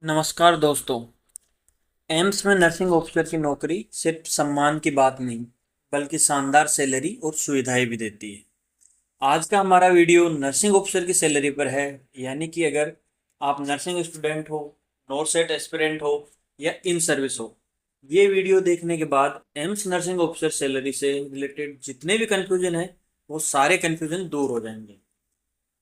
नमस्कार दोस्तों। एम्स में नर्सिंग ऑफिसर की नौकरी सिर्फ सम्मान की बात नहीं, बल्कि शानदार सैलरी और सुविधाएं भी देती है। आज का हमारा वीडियो नर्सिंग ऑफिसर की सैलरी पर है। यानी कि अगर आप नर्सिंग स्टूडेंट हो, नॉट सेट एस्पिरेंट हो या इन सर्विस हो, ये वीडियो देखने के बाद एम्स नर्सिंग ऑफिसर सैलरी से रिलेटेड जितने भी कंफ्यूजन है, वो सारे कंफ्यूजन दूर हो जाएंगे।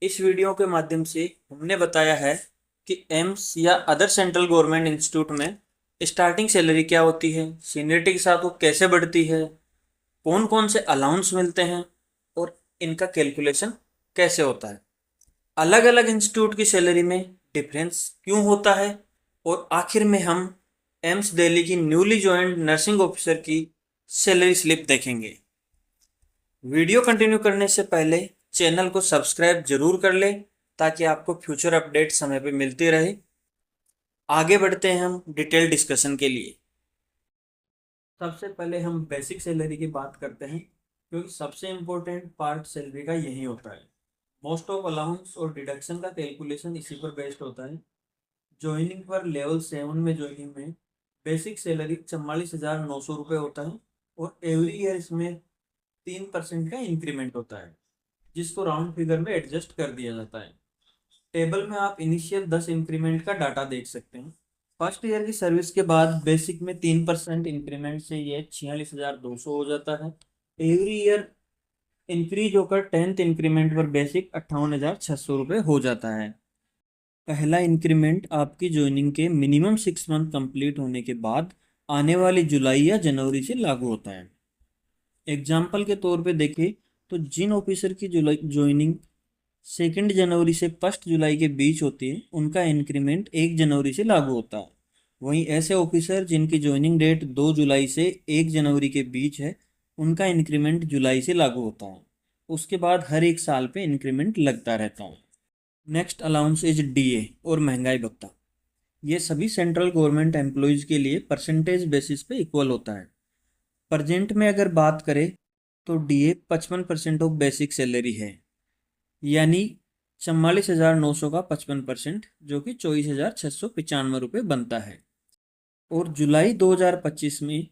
इस वीडियो के माध्यम से हमने बताया है कि एम्स या अदर सेंट्रल गवर्नमेंट इंस्टीट्यूट में स्टार्टिंग सैलरी क्या होती है, सीनियरिटी के साथ वो कैसे बढ़ती है, कौन कौन से अलाउंस मिलते हैं और इनका कैलकुलेशन कैसे होता है, अलग अलग इंस्टीट्यूट की सैलरी में डिफरेंस क्यों होता है, और आखिर में हम एम्स दिल्ली की न्यूली ज्वाइंट नर्सिंग ऑफिसर की सैलरी स्लिप देखेंगे। वीडियो कंटिन्यू करने से पहले चैनल को सब्सक्राइब जरूर कर ले, ताकि आपको फ्यूचर अपडेट समय पे मिलती रहे। आगे बढ़ते हैं हम डिटेल डिस्कशन के लिए। सबसे पहले हम बेसिक सैलरी की बात करते हैं, क्योंकि सबसे इम्पोर्टेंट पार्ट सैलरी का यही होता है। मोस्ट ऑफ अलाउंस और डिडक्शन का कैलकुलेशन इसी पर बेस्ड होता है। ज्वाइनिंग पर लेवल 7 में ज्वाइनिंग में बेसिक सैलरी 44,900 रुपये होता है, और एवरी ईयर इसमें 3% का इंक्रीमेंट होता है, जिसको राउंड फिगर में एडजस्ट कर दिया जाता है। टेबल में आप इनिशियल 10 इंक्रीमेंट का डाटा देख सकते हैं। फर्स्ट ईयर की सर्विस के बाद बेसिक में 3% इंक्रीमेंट से ये 46,200 हो जाता है। एवरी ईयर इंक्रीज होकर 10th इंक्रीमेंट पर बेसिक 58,600 रुपये हो जाता है। पहला इंक्रीमेंट आपकी ज्वाइनिंग के मिनिमम 6 मंथ कंप्लीट होने के बाद आने वाली जुलाई या जनवरी से लागू होता है। एग्जाम्पल के तौर पे देखें तो जिन ऑफिसर की जुलाई ज्वाइनिंग 2 जनवरी से 1 जुलाई के बीच होती है, उनका इंक्रीमेंट 1 जनवरी से लागू होता है। वहीं ऐसे ऑफिसर जिनकी ज्वाइनिंग डेट 2 जुलाई से 1 जनवरी के बीच है, उनका इंक्रीमेंट जुलाई से लागू होता है। उसके बाद हर एक साल पे इंक्रीमेंट लगता रहता है। नेक्स्ट अलाउंस इज डीए और महंगाई भत्ता। ये सभी सेंट्रल गवर्नमेंट एम्प्लॉयज़ के लिए परसेंटेज बेसिस पे इक्वल होता है। प्रजेंट में अगर बात करें तो डीए 55% ऑफ बेसिक सैलरी है, यानी 44,900 का 55%, जो कि 24,695 रुपये बनता है। और जुलाई 2025 में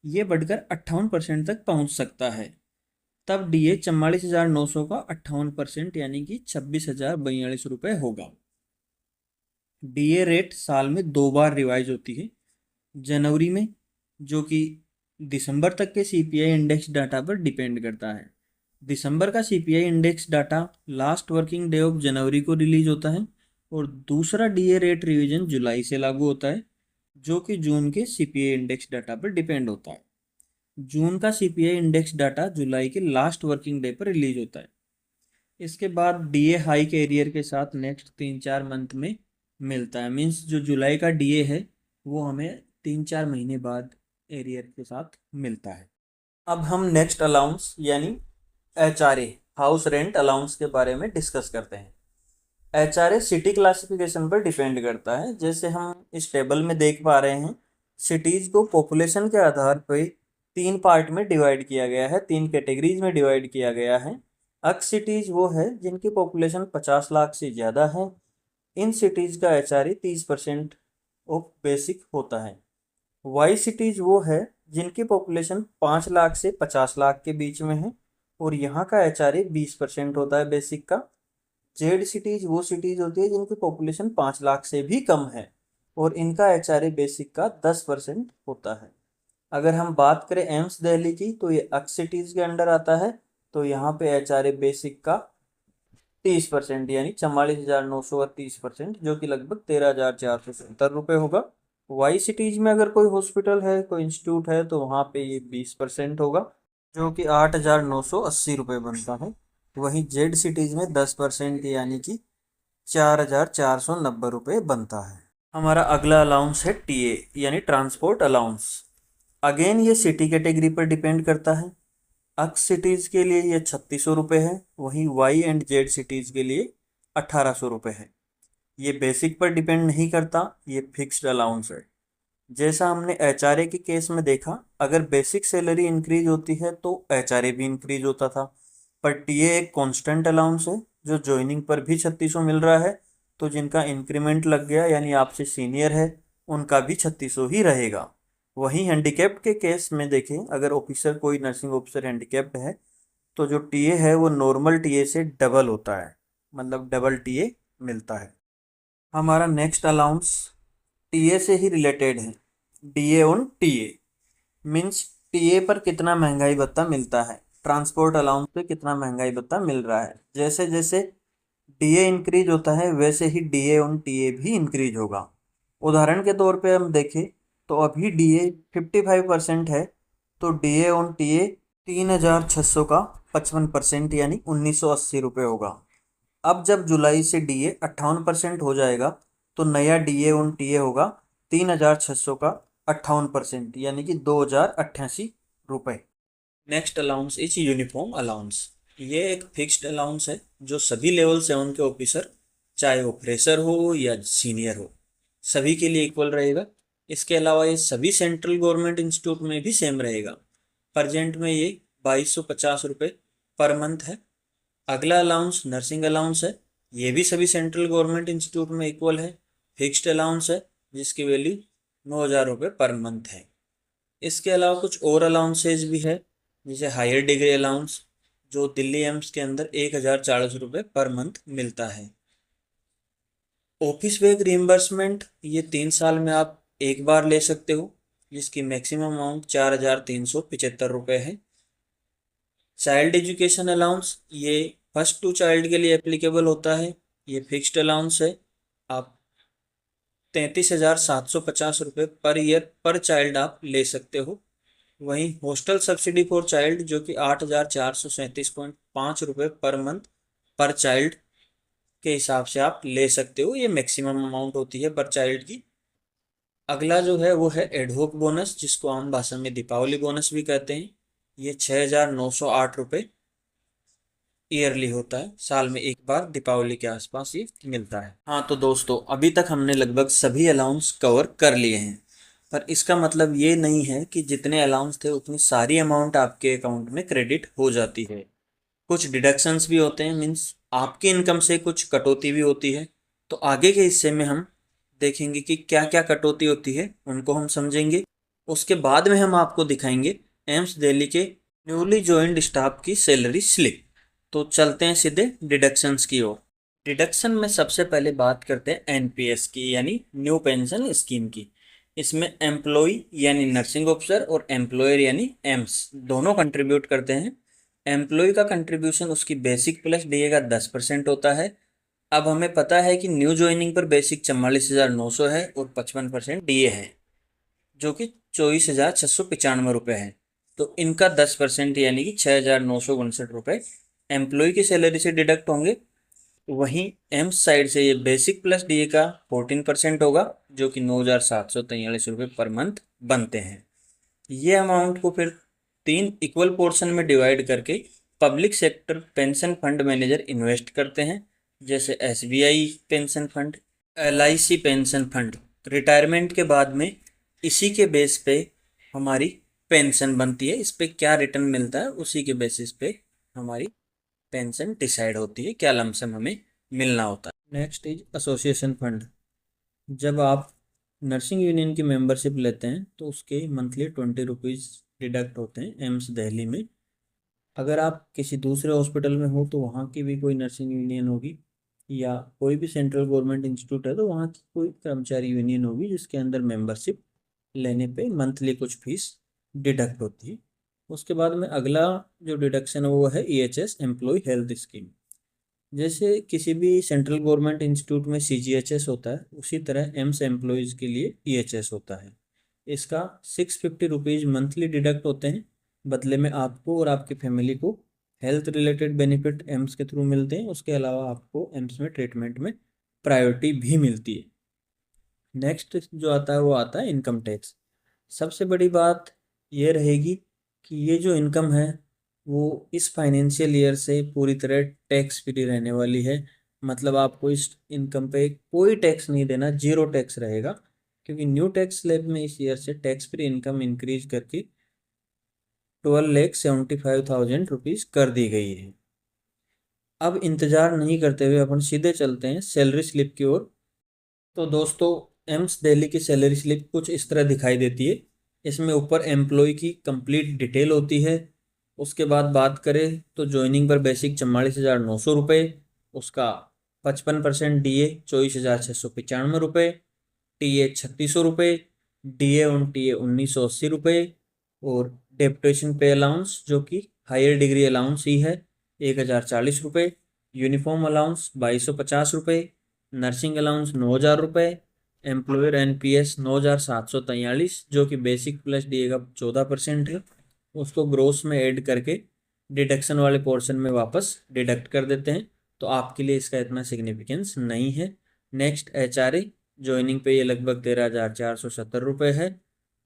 ये बढ़कर 58% तक पहुंच सकता है। तब डीए 44,900 का 58% यानी कि 26,042 रुपये होगा। डीए रेट साल में 2 बार रिवाइज होती है। जनवरी में, जो कि दिसंबर तक के सीपीआई इंडेक्स डाटा पर डिपेंड करता है। दिसंबर का CPI index data last working day of January को रिलीज होता है, और दूसरा डीए रेट रिवीजन जुलाई से लागू होता है, जो कि जून के सीपीआई इंडेक्स डाटा पर डिपेंड होता है। जून का सीपीआई इंडेक्स डाटा जुलाई के लास्ट वर्किंग डे पर रिलीज होता है। इसके बाद डीए हाइक एरियर के साथ नेक्स्ट 3-4 मंथ में मिलता है। मीन्स जो जुलाई का डीए है वो हमें 3-4 महीने बाद एरियर के साथ मिलता है। अब हम नेक्स्ट अलाउंस यानी एचआरए, हाउस रेंट अलाउंस के बारे में डिस्कस करते हैं। एचआरए सिटी क्लासिफिकेशन पर डिपेंड करता है। जैसे हम इस टेबल में देख पा रहे हैं, सिटीज़ को पॉपुलेशन के आधार पर 3 पार्ट में डिवाइड किया गया है, 3 कैटेगरीज में डिवाइड किया गया है। अक्स सिटीज़ वो है जिनकी पॉपुलेशन 50 लाख से ज़्यादा है। इन सिटीज़ का एचआरए 30% ऑफ बेसिक होता है। वाई सिटीज़ वो है जिनकी पॉपुलेशन 5 लाख से 50 लाख के बीच में है, और यहाँ का एचआरए 20% होता है बेसिक का। जेड सिटीज़ वो सिटीज़ होती है जिनकी पॉपुलेशन 5 लाख से भी कम है, और इनका एचआरए बेसिक का 10% होता है। अगर हम बात करें एम्स दिल्ली की, तो ये अक्स सिटीज़ के अंडर आता है। तो यहाँ पे एचआरए बेसिक का 30% यानी 44,900 का 30%, जो कि लगभग 13,470 रुपये होगा। वाई सिटीज में अगर कोई हॉस्पिटल है, कोई इंस्टीट्यूट है, तो वहाँ पे ये 20% होगा, जो कि 8,980 रुपये बनता है। वहीं जेड सिटीज में 10% यानी कि 4,490 रुपये बनता है। हमारा अगला अलाउंस है टीए यानी ट्रांसपोर्ट अलाउंस। अगेन ये सिटी कैटेगरी पर डिपेंड करता है। अक्स सिटीज़ के लिए ये 3,600 रुपये है, वहीं वाई एंड जेड सिटीज़ के लिए 1,800 रुपये है। ये बेसिक पर डिपेंड नहीं करता, ये फिक्स्ड अलाउंस है। जैसा हमने एचआरए के केस में देखा, अगर बेसिक सैलरी इंक्रीज होती है तो एचआरए भी इंक्रीज होता था। पर टीए एक कांस्टेंट अलाउंस है, जो ज्वाइनिंग पर भी 3,600 मिल रहा है, तो जिनका इंक्रीमेंट लग गया यानी आपसे सीनियर है उनका भी 3600 ही रहेगा। वहीं हैंडीकैप्ड के केस में देखें, अगर ऑफिसर कोई नर्सिंग ऑफिसर हैंडीकैप्ड है तो जो टीए है वो नॉर्मल टीए से डबल होता है, मतलब डबल टीए मिलता है। हमारा नेक्स्ट अलाउंस टीए से ही रिलेटेड है। DA on TA means TA पर कितना महंगाई भत्ता मिलता है, ट्रांसपोर्ट अलाउंस पे कितना महंगाई भत्ता मिल रहा है। जैसे जैसे डीए इंक्रीज होता है वैसे ही डीए ऑन टीए भी इंक्रीज होगा। उदाहरण के तौर पे हम देखें तो अभी डीए 55% है, तो डीए ऑन टीए 3600 का 55% यानी 1980 रुपये होगा। अब जब जुलाई से डीए 58% हो जाएगा तो नया डीए ऑन टीए होगा 3600 का 58% यानी कि 2088 रुपये। Next allowance is uniform allowance. ये एक फिक्स्ड अलाउंस है जो सभी लेवल 7 के ऑफिसर, चाहे वो फ्रेशर हो या सीनियर हो, सभी के लिए इक्वल रहेगा। इसके अलावा ये सभी सेंट्रल गवर्नमेंट इंस्टीट्यूट में भी सेम रहेगा। प्रजेंट में ये 2250 रुपये पर मंथ है। अगला अलाउंस नर्सिंग अलाउंस है। ये भी सभी सेंट्रल गवर्नमेंट इंस्टीट्यूट में इक्वल है, फिक्स्ड अलाउंस है जिसकी वैल्यू 9000 रुपये पर मंथ है। इसके अलावा कुछ और अलाउंसेज भी है, जैसे हायर डिग्री अलाउंस जो दिल्ली एम्स के अंदर 1440 रुपये पर मंथ मिलता है। ऑफिस बैग रिम्बर्समेंट ये 3 साल में आप एक बार ले सकते हो, जिसकी मैक्सिमम अमाउंट 4375 रुपये है। चाइल्ड एजुकेशन अलाउंस ये फर्स्ट टू चाइल्ड के लिए एप्लीकेबल होता है। ये फिक्स्ड अलाउंस है, आप 33,750 रुपये पर ईयर पर चाइल्ड आप ले सकते हो। वहीं हॉस्टल सब्सिडी फॉर चाइल्ड जो कि 8,437.5 रुपये पर मंथ पर चाइल्ड के हिसाब से आप ले सकते हो, ये मैक्सिमम अमाउंट होती है पर चाइल्ड की। अगला जो है वो है एडहोक बोनस, जिसको आम भाषा में दीपावली बोनस भी कहते हैं। ये 6,908 रुपये ईयरली होता है, साल में एक बार दीपावली के आसपास ये मिलता है। हाँ तो दोस्तों, अभी तक हमने लगभग सभी अलाउंस कवर कर लिए हैं, पर इसका मतलब ये नहीं है कि जितने अलाउंस थे उतनी सारी अमाउंट आपके अकाउंट में क्रेडिट हो जाती है। कुछ डिडक्शंस भी होते हैं, मीन्स आपकी इनकम से कुछ कटौती भी होती है। तो आगे के हिस्से में हम देखेंगे कि क्या क्या कटौती होती है, उनको हम समझेंगे। उसके बाद में हम आपको दिखाएंगे एम्स दिल्ली के न्यूली ज्वाइंड स्टाफ की सैलरी स्लिप। तो चलते हैं सीधे डिडक्शंस की ओर। डिडक्शन में सबसे पहले बात करते हैं एनपीएस की, यानी न्यू पेंशन स्कीम की। इसमें एम्प्लॉय यानी नर्सिंग ऑफिसर और एम्प्लॉयर यानी एम्स दोनों कंट्रीब्यूट करते हैं। एम्प्लॉय का कंट्रीब्यूशन उसकी बेसिक प्लस डीए का 10% होता है। अब हमें पता है कि न्यू ज्वाइनिंग पर बेसिक 44,900 है और 55% डीए है, जो कि 24,695 रुपये है। तो इनका 10% यानी कि 6,959 रुपये एम्प्लॉय की सैलरी से डिडक्ट होंगे। वहीं एम्स साइड से ये बेसिक प्लस डीए का 14% होगा, जो कि 9,743 रुपये पर मंथ बनते हैं। ये अमाउंट को फिर 3 इक्वल पोर्शन में डिवाइड करके public sector pension fund manager invest करते हैं, जैसे SBI pension fund, LIC pension fund. Retirement के बाद में इसी के बेस पे हमारी पेंशन बनती है, इस पे क्या रिटर्न मिलता है उसी के बेसिस पे हमारी पेंशन डिसाइड होती है, क्या लमसम हमें मिलना होता है। Next is association fund. जब आप नर्सिंग यूनियन की मेंबरशिप लेते हैं तो उसके मंथली 20 रुपीज़ डिडक्ट होते हैं एम्स दिल्ली में। अगर आप किसी दूसरे हॉस्पिटल में हो तो वहाँ की भी कोई नर्सिंग यूनियन होगी, या कोई भी सेंट्रल गवर्नमेंट इंस्टीट्यूट है तो वहाँ की कोई कर्मचारी यूनियन होगी जिसके अंदर मेंबरशिप लेने पे मंथली कुछ फीस डिडक्ट होती है। उसके बाद में अगला जो डिडक्शन है वो है ईएचएस एम्प्लॉय हेल्थ स्कीम। जैसे किसी भी सेंट्रल गवर्नमेंट इंस्टीट्यूट में सीजीएचएस होता है, उसी तरह एम्स एम्प्लॉयज़ के लिए ईएचएस होता है। इसका 650 रुपीज़ मंथली डिडक्ट होते हैं। बदले में आपको और आपकी फैमिली को हेल्थ रिलेटेड बेनिफिट एम्स के थ्रू मिलते हैं। उसके अलावा आपको एम्स में ट्रीटमेंट में प्रायोरिटी भी मिलती है। नेक्स्ट जो आता है वो आता है इनकम टैक्स। सबसे बड़ी बात ये रहेगी कि ये जो इनकम है वो इस फाइनेंशियल ईयर से पूरी तरह टैक्स फ्री रहने वाली है। मतलब आपको इस इनकम पे कोई टैक्स नहीं देना, जीरो टैक्स रहेगा, क्योंकि न्यू टैक्स स्लैब में इस ईयर से टैक्स फ्री इनकम इंक्रीज करके 12,75,000 रुपीज़ कर दी गई है। अब इंतज़ार नहीं करते हुए अपन सीधे चलते हैं सैलरी स्लिप की ओर। तो दोस्तों, एम्स दिल्ली की सैलरी स्लिप कुछ इस तरह दिखाई देती है। इसमें ऊपर एम्प्लॉय की कंप्लीट डिटेल होती है। उसके बाद बात करें तो ज्वाइनिंग पर बेसिक 44,900 रुपये, उसका 55% DA 24,695 रुपये, TA 3,600 रुपये, DA on TA 1,980 रुपये, और डेप्यूटेशन पे अलाउंस जो कि हायर डिग्री अलाउंस ही है 1,040 रुपये, यूनिफॉर्म अलाउंस 2,250 रुपये, नर्सिंग अलाउंस 9,000 रुपये, एम्प्लॉयर NPS 9,743 जो कि बेसिक प्लस DA का 14% है। उसको ग्रोस में ऐड करके डिडक्शन वाले पोर्शन में वापस डिडक्ट कर देते हैं, तो आपके लिए इसका इतना सिग्निफिकेंस नहीं है। नेक्स्ट HRA ज्वाइनिंग पे ये लगभग 13,470 रुपये है।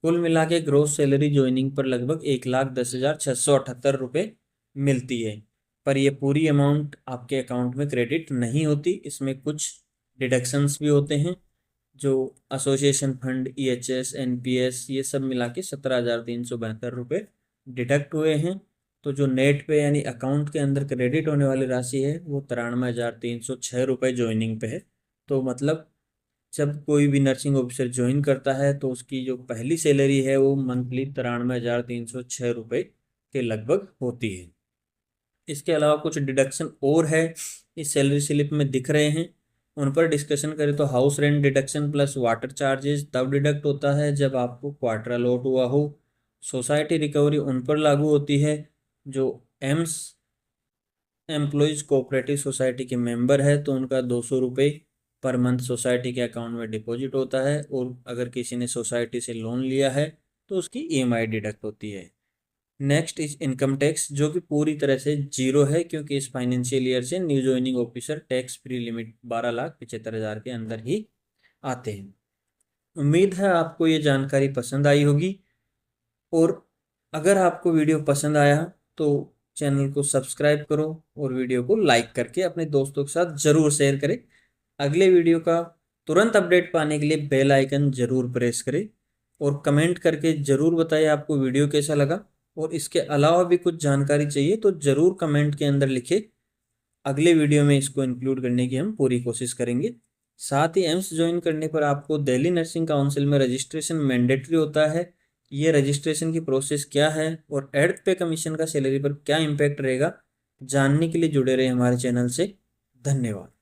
कुल मिला के ग्रोस सैलरी ज्वाइनिंग पर लगभग 1,10,678 रुपये मिलती है। पर ये पूरी अमाउंट आपके अकाउंट में क्रेडिट नहीं होती, इसमें कुछ डिडक्शंस भी होते हैं जो एसोसिएशन फंड, EHS, NPS ये सब मिला के 17,372 रुपये डिडक्ट हुए हैं। तो जो नेट पे यानी अकाउंट के अंदर क्रेडिट होने वाली राशि है वो 93,306 रुपये ज्वाइनिंग पे है। तो मतलब जब कोई भी नर्सिंग ऑफिसर ज्वाइन करता है तो उसकी जो पहली सैलरी है वो मंथली 93,306 रुपये के लगभग होती है। इसके अलावा कुछ डिडक्शन और है इस सैलरी स्लिप में दिख रहे हैं, उन पर डिस्कशन करें तो house rent deduction plus water charges तब डिडक्ट होता है जब आपको क्वार्टर अलॉट हुआ हो। सोसाइटी रिकवरी उन पर लागू होती है जो एम्स एम्प्लॉयज़ कोऑपरेटिव सोसाइटी के मेंबर है, तो उनका 200 रुपये पर मंथ सोसाइटी के अकाउंट में डिपॉजिट होता है, और अगर किसी ने सोसाइटी से लोन लिया है तो उसकी EMI डिडक्ट होती है। नेक्स्ट इज इनकम टैक्स जो कि पूरी तरह से जीरो है, क्योंकि इस फाइनेंशियल ईयर से new joining officer tax free limit 12,75,000 के अंदर ही आते हैं। उम्मीद है आपको ये जानकारी पसंद आई होगी, और अगर आपको वीडियो पसंद आया तो चैनल को सब्सक्राइब करो और वीडियो को लाइक करके अपने दोस्तों के साथ ज़रूर शेयर करें। अगले वीडियो का तुरंत अपडेट पाने के लिए बेल आइकन ज़रूर प्रेस करें, और कमेंट करके ज़रूर बताएं आपको वीडियो कैसा लगा। और इसके अलावा भी कुछ जानकारी चाहिए तो ज़रूर कमेंट के अंदर लिखें, अगले वीडियो में इसको इंक्लूड करने की हम पूरी कोशिश करेंगे। साथ ही एम्स ज्वाइन करने पर आपको दिल्ली नर्सिंग काउंसिल में रजिस्ट्रेशन मैंडेटरी होता है। ये रजिस्ट्रेशन की प्रोसेस क्या है और एर्थ पे कमीशन का सैलरी पर क्या इम्पैक्ट रहेगा, जानने के लिए जुड़े रहे हमारे चैनल से। धन्यवाद।